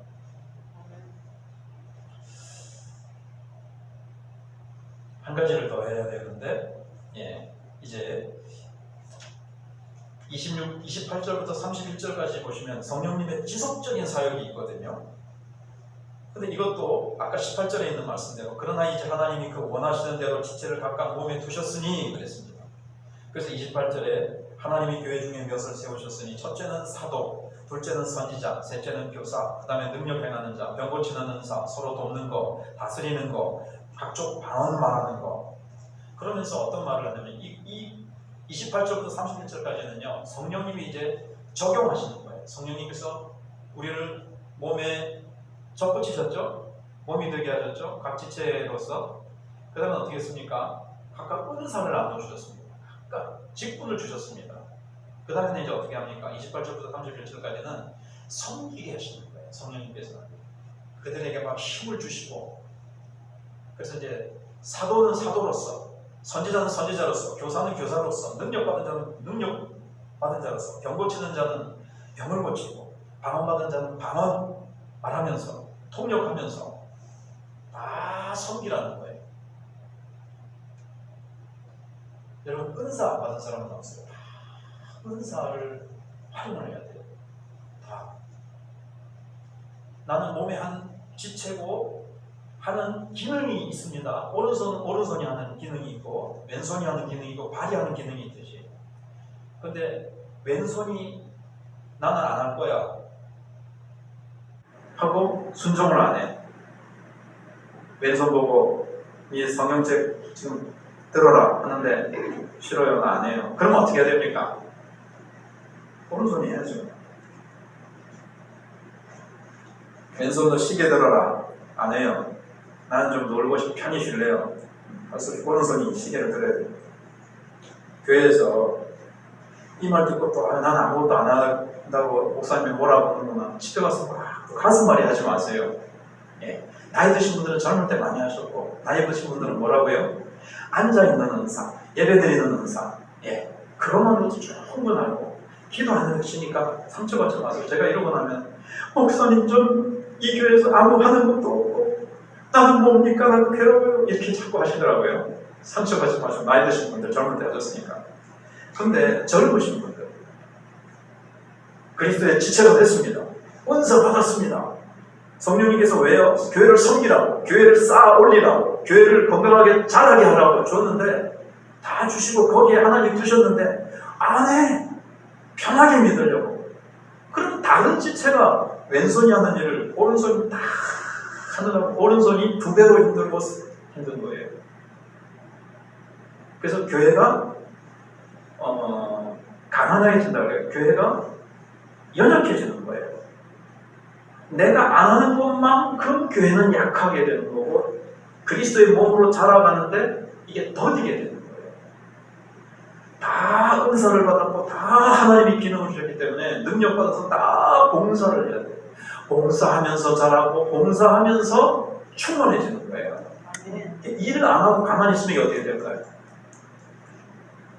한 가지를 더 해야 되는데 이제 28절부터 31절까지 보시면 성령님의 지속적인 사역이 있거든요. 근데 이것도 아까 18절에 있는 말씀대로 그러나 이제 하나님이 그 원하시는 대로 지체를 각각 몸에 두셨으니 그랬습니다. 그래서 28절에 하나님이 교회 중에 몇을 세우셨으니 첫째는 사도, 둘째는 선지자, 셋째는 교사, 그 다음에 능력 행하는 자, 병 고치는 은사, 서로 돕는 거, 다스리는 거, 각종 방언 말하는 거. 그러면서 어떤 말을 하냐면 이 28절부터 31절까지는요 성령님이 이제 적용하시는 거예요. 성령님께서 우리를 몸에 접붙이셨죠. 몸이 되게 하셨죠. 각 지체로서. 그 다음에 어떻게 했습니까? 각각 은사를 나눠주셨습니다. 각각 직분을 주셨습니다. 그 다음에 이제 어떻게 합니까? 28절부터 31절까지는 섬기게 하시는 거예요. 성령님께서는 그들에게 막 힘을 주시고 그래서 이제 사도는 사도로서 선지자는 선지자로서, 교사는 교사로서, 능력받은 자는 능력받은 자로서, 병 고치는 자는 병을 고치고, 방언받은 자는 방언 말하면서, 통역하면서 다 섬기라는 거예요. 여러분 은사 받은 사람은 없어요. 다 은사를 활용을 해야 돼요. 다. 나는 몸의 한 지체고 하는 기능이 있습니다. 오른손이 하는 기능이 있고 왼손이 하는 기능이 있고 발이 하는 기능이 있듯이. 근데 왼손이 나는 안 할 거야 하고 순종을 안 해. 왼손 보고 이 성경책 지금 들어라 하는데 싫어요, 나 안 해요. 그러면 어떻게 해야 됩니까? 오른손이 해야죠. 왼손도 시계 들어라 안 해요. 나는 좀 놀고 싶어 편히 쉴래요. 그래서 오른손이 시계를 들어야 돼요. 교회에서 이 말 듣고 또 난 아무것도 안 한다고 목사님이 뭐라고 하는구나. 집에 가서 막 가슴 말이 하지 마세요. 나이 드신 분들은 젊을 때 많이 하셨고 나이 드신 분들은 뭐라고요? 앉아있는 은사, 예배드리는 은사, 예, 그것만으로도 충분하고 기도 안 하시니까 상처받지 마세요. 제가 이러고 나면 목사님 좀 이 교회에서 아무 하는 것도 없고 나는 뭡니까? 나는 괴로워요. 이렇게 자꾸 하시더라고요. 상처받지 마시고 나이 드신 분들 젊을 때 하셨으니까. 근데 젊으신 분들 그리스도의 지체가 됐습니다. 은사 받았습니다. 성령님께서 왜요? 교회를 섬기라고, 교회를 쌓아 올리라고, 교회를 건강하게 자라게 하라고 줬는데 다 주시고 거기에 하나님 두셨는데 안에 편하게 믿으려고. 그럼 다른 지체가 왼손이 하는 일을 오른손이 다 하느라고 오른손이 두 배로 힘든 거예요. 그래서 교회가 가난해진다고 해요. 교회가 연약해지는 거예요. 내가 안 하는 것만큼 교회는 약하게 되는 거고 그리스도의 몸으로 자라가는데 이게 더디게 되는 거예요. 다 은사를 받았고 다 하나님이 기능을 주셨기 때문에 능력받아서 다 봉사를 해야 돼요. 봉사하면서 자라고 봉사하면서 충만해지는 거예요. 일을 안 하고 가만히 있으면 이게 어떻게 될까요?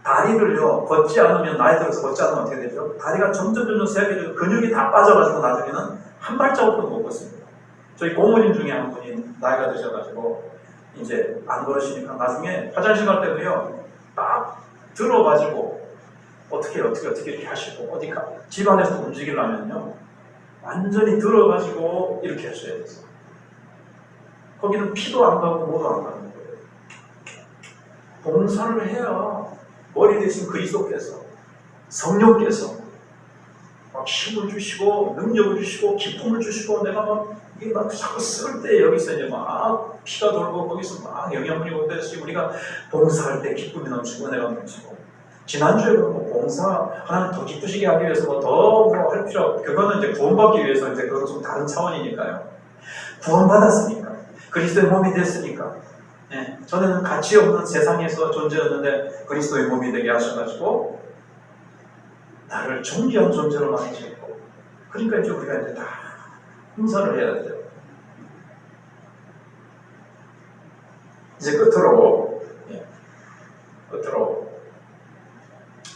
다리를요 걷지 않으면 나이 들어서 걷지 않으면 어떻게 되죠? 다리가 점점 세게 근육이 다 빠져가지고 나중에는 한 발자국도 못 걷습니다. 저희 고모님 중에 한 분이 나이가 드셔가지고 이제 안 걸으시니까 나중에 화장실 갈 때도요 딱 들어가지고 어떻게 이렇게 하시고 어디 집안에서 움직이려면요 완전히 들어가지고 이렇게 하셔야 돼요. 거기는 피도 안 가고 뭐도 안 가는 거예요. 봉사를 해야 머리 대신 그리스도께서 성령께서 막 힘을 주시고 능력을 주시고 기쁨을 주시고 내가 막 자꾸 쓸 때 여기서 이제 막 피가 돌고 거기서 막 영양분이 오듯이 우리가 봉사할 때 기쁨이 넘치고 내가 넘치고 지난주에 뭐 봉사 하나님 더 기쁘시게 하기 위해서 뭐 더 뭐 할 필요 없고 그거는 이제 구원받기 위해서 이제 그건 좀 다른 차원이니까요. 구원받았으니까 그리스도의 몸이 됐으니까 네, 전에는 가치 없는 세상에서 존재였는데 그리스도의 몸이 되게 하셔가지고 나를 존귀한 존재로 만드셨고 그러니까 이제 우리가 이제 다 봉사를 해야 돼요. 이제 끝으로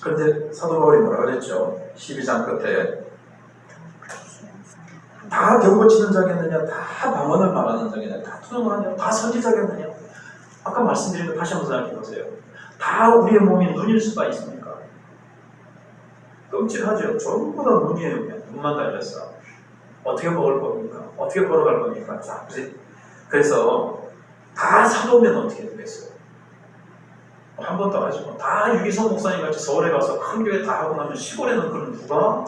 그런데 사도 바울이 뭐라 그랬죠? 12장 끝에 다 경고치는 자겠느냐, 다 방언을 말하는 자겠느냐, 다 투정하느냐, 다 선지자겠느냐. 아까 말씀드린 거 다시 한번 생각해보세요. 다 우리의 몸이 눈일 수가 있습니까? 끔찍하죠. 전부 다 눈이에요. 눈만 달렸어. 어떻게 먹을 겁니까? 어떻게 걸어갈 겁니까? 자, 그래서 다 사도면 어떻게 되겠어요? 한 번도 하시고 다 유기성 목사님 같이 서울에 가서 큰 교회 다 하고 나면 시골에는 그럼 누가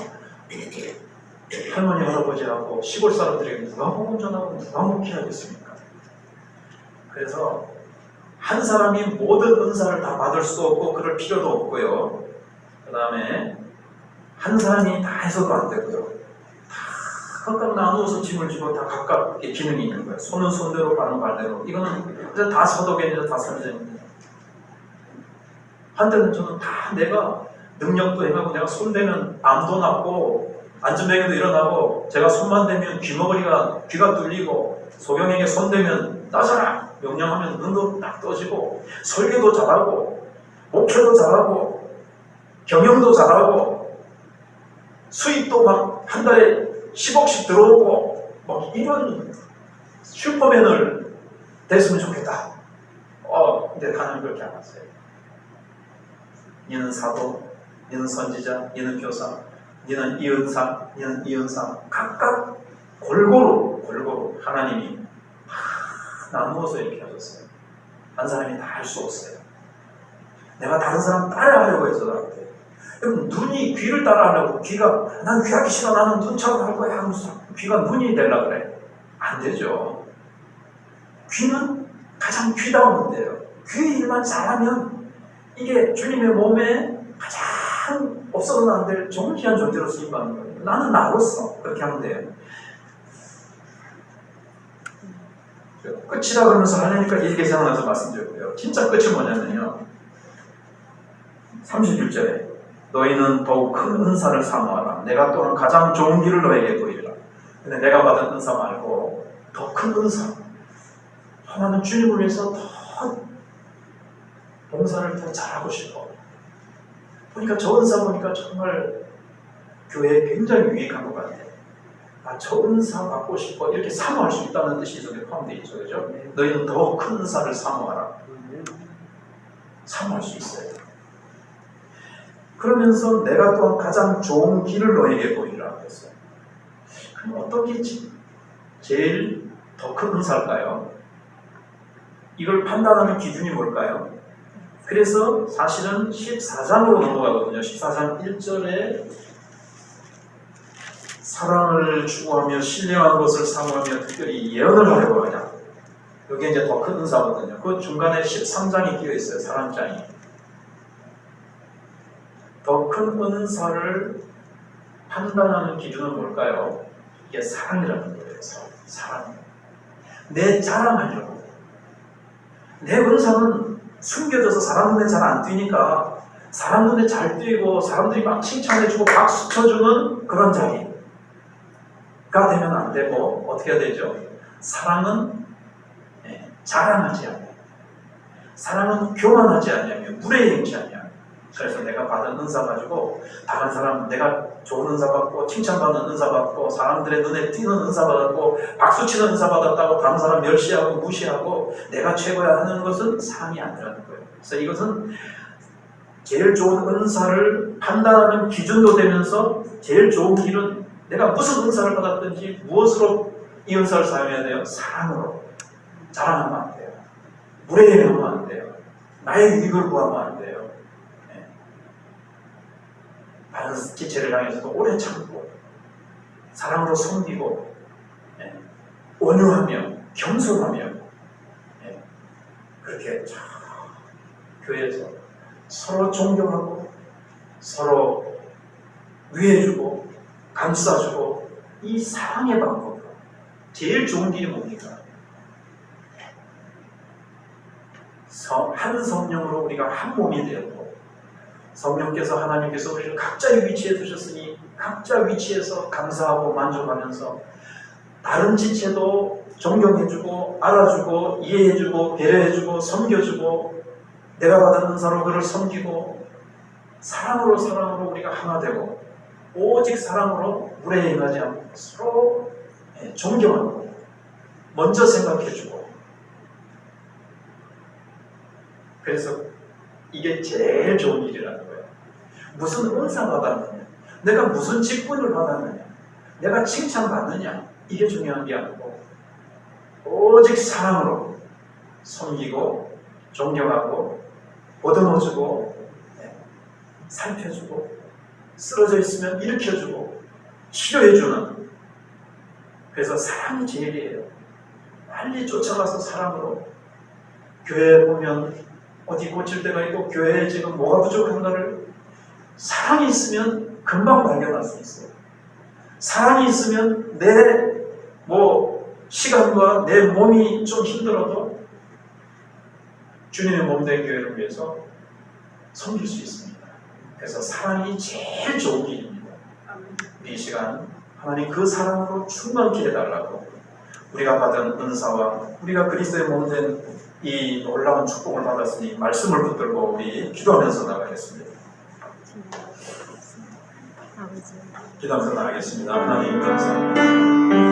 할머니 할아버지하고 시골 사람들에게 누가 복음 전하고 누가 목회하겠습니까? 그래서 한 사람이 모든 은사를 다 받을 수도 없고 그럴 필요도 없고요. 그 다음에 한 사람이 다 해서도 안 되고요. 다 각각 나누어서 짐을 지고 다 각각 기능이 있는 거예요. 손은 손대로 발은 발대로. 이거는 그래서 다 사도계입니다. 다 선지자입니다. 한때는 저는 다 내가 능력도 행하고 내가 손 대면 암도 낫고 안전뱅이도 일어나고 제가 손만 대면 귀가 뚫리고 소경에게 손 대면 따져라 명령하면 눈도 딱 떠지고 설교도 잘하고 목회도 잘하고 경영도 잘하고 수입도 막 한 달에 10억씩 들어오고 막 이런 슈퍼맨을 됐으면 좋겠다. 근데 하나님 그렇게 안 하세요. 얘는 사도, 얘는 선지자, 얘는 교사, 얘는 이은사, 얘는 이은사. 각각 골고루 하나님이 나누어서 이렇게 하셨어요. 한 사람이 다 할 수 없어요. 내가 다른 사람 따라하려고 해서 나한테. 여러분 눈이 귀를 따라하려고 난 귀하기 싫어 나는 눈처럼 할 거야 하면서 귀가 눈이 되려고 그래. 안 되죠. 귀는 가장 귀다운 데요. 귀 일만 잘하면 이게 주님의 몸에 가장 없어서는 안 될 존귀한 존재로 쓰임받는 거예요. 나는 나로서 그렇게 하면 돼요. 끝이라 그러면서 하려니까 이렇게 생각나서 말씀드렸고요. 진짜 끝이 뭐냐면요. 31절에 너희는 더욱 큰 은사를 사모하라. 내가 또한 가장 좋은 길을 너에게 보이리라. 근데 내가 받은 은사 말고 더 큰 은사. 나는 주님을 위해서 더 봉사를 더 잘하고 싶어. 보니까 저 은사 보니까 정말 교회에 굉장히 유익한 것 같아요. 아, 저 은사 받고 싶어. 이렇게 사모할 수 있다는 뜻이 저게 포함되어 있죠. 그죠? 너희는 더 큰 은사를 사모하라. 사모할 수 있어요. 그러면서 내가 또한 가장 좋은 길을 너에게 보이라 했어요. 그럼 어떤 길이 제일 더 큰 은사일까요? 이걸 판단하는 기준이 뭘까요? 그래서 사실은 14장으로 넘어가거든요. 14장 1절에 사랑을 추구하며 신령한 것을 사모하며 특별히 예언을 하려고 하냐. 이게 이제 더 큰 은사거든요. 그 중간에 13장이 끼어 있어요. 사랑장이. 더 큰 은사를 판단하는 기준은 뭘까요? 이게 사랑이라는 거예요. 사랑. 내 자랑하려고. 내 은사는 숨겨져서 사람 눈에 잘 안 띄니까 사람 눈에 잘 띄고 사람들이 막 칭찬해주고 박수 쳐주는 그런 자리가 되면 안 되고 어떻게 해야 되죠? 사랑은 자랑하지 않아요. 사랑은 교만하지 않냐며 무례행치 않냐. 그래서 내가 받은 은사 가지고 다른 사람 내가 좋은 은사 받고 칭찬받는 은사 받고 사람들의 눈에 띄는 은사 받았고 박수치는 은사 받았다고 다른 사람 멸시하고 무시하고 내가 최고야 하는 것은 사랑이 아니라는 거예요. 그래서 이것은 제일 좋은 은사를 판단하는 기준도 되면서 제일 좋은 길은 내가 무슨 은사를 받았든지 무엇으로 이 은사를 사용해야 돼요? 사랑으로. 자랑하면 안 돼요. 무례하면 안 돼요. 나의 유익을 구하면 안 돼요. 다른 지체를 향해서도 오래 참고 사랑으로 섬기고 온유하며 겸손하며 그렇게 교회에서 서로 존경하고 서로 위해주고 감싸주고 이 사랑의 방법 제일 좋은 길이 뭡니까? 한 성령으로 우리가 한 몸이 되었고 성령께서 하나님께서 우리를 각자의 위치에 두셨으니 각자 위치에서 감사하고 만족하면서 다른 지체도 존경해주고 알아주고 이해해주고 배려해주고 섬겨주고 내가 받은 은사로 그를 섬기고 사랑으로 우리가 하나 되고 오직 사랑으로 무례행하지 않고 서로 존경하고 먼저 생각해주고 그래서 이게 제일 좋은 일이라는 거예요. 무슨 은사 받았느냐, 내가 무슨 직분을 받았느냐, 내가 칭찬받느냐 이게 중요한 게 아니고 오직 사랑으로 섬기고 존경하고 보듬어주고 살펴주고 쓰러져 있으면 일으켜주고 치료해주는 그래서 사랑이 제일이에요. 빨리 쫓아가서 사랑으로 교회에 보면 어디 고칠 데가 있고 교회에 지금 뭐가 부족한가를 사랑이 있으면 금방 발견할 수 있어요. 사랑이 있으면 내 시간과 내 몸이 좀 힘들어도 주님의 몸된 교회를 위해서 섬길 수 있습니다. 그래서 사랑이 제일 좋은 길입니다. 이 시간 하나님 그 사랑으로 충만케 해달라고 우리가 받은 은사와 우리가 그리스도의 몸된 이 놀라운 축복을 받았으니 말씀을 붙들고 우리 기도하면서 나가겠습니다. 기도하면서 나가겠습니다. 하나님 감사합니다.